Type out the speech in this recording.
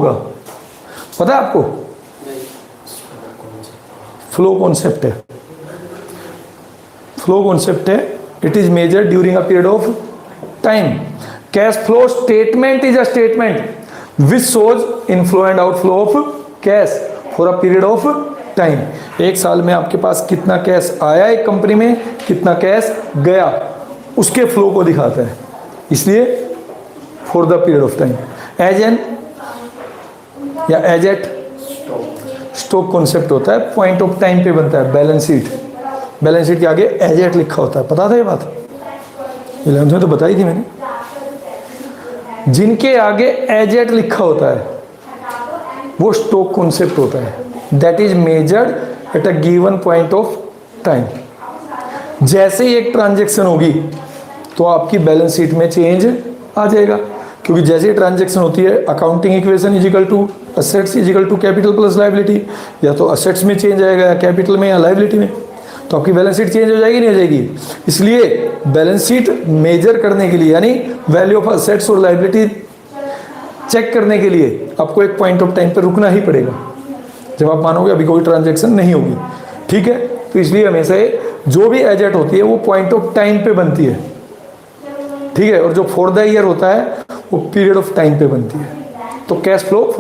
होगा, पता है आपको? फ्लो कॉन्सेप्ट है, फ्लो कॉन्सेप्ट है। It is measured during a period of time. Cash flow statement is a statement which shows inflow and outflow of cash for a period of time. एक साल में आपके पास कितना कैश आया एक company में, कितना कैश गया, उसके फ्लो को दिखाता है, इसलिए for the period of time. As an या एज एट स्टॉक कॉन्सेप्ट होता है, पॉइंट ऑफ टाइम पे बनता है। बैलेंस शीट, बैलेंस शीट के आगे एज एट लिखा होता है, पता था ये बात? 11th में तो बताई थी मैंने। जिनके आगे एज एट लिखा होता है वो स्टॉक कॉन्सेप्ट होता है, that is measured at a given point of time. जैसे ही एक ट्रांजेक्शन होगी तो आपकी बैलेंस शीट में चेंज आ जाएगा, क्योंकि जैसे ही ट्रांजेक्शन होती है accounting equation is equal to assets is equal to capital plus liability, या तो असेट्स में चेंज आएगा या कैपिटल में या लायबिलिटी में, तो आपकी बैलेंस शीट चेंज हो जाएगी नहीं हो जाएगी। इसलिए बैलेंस शीट मेजर करने के लिए, यानी वैल्यू ऑफ असेट्स और लायबिलिटी चेक करने के लिए आपको एक पॉइंट ऑफ टाइम पर रुकना ही पड़ेगा, जब आप मानोगे अभी कोई ट्रांजेक्शन नहीं होगी, ठीक है। तो इसलिए हमेशा जो भी एजेट होती है वो पॉइंट ऑफ टाइम पे बनती है, ठीक है, और जो फॉर द ईयर होता है वो पीरियड ऑफ टाइम पे बनती है। तो कैश फ्लो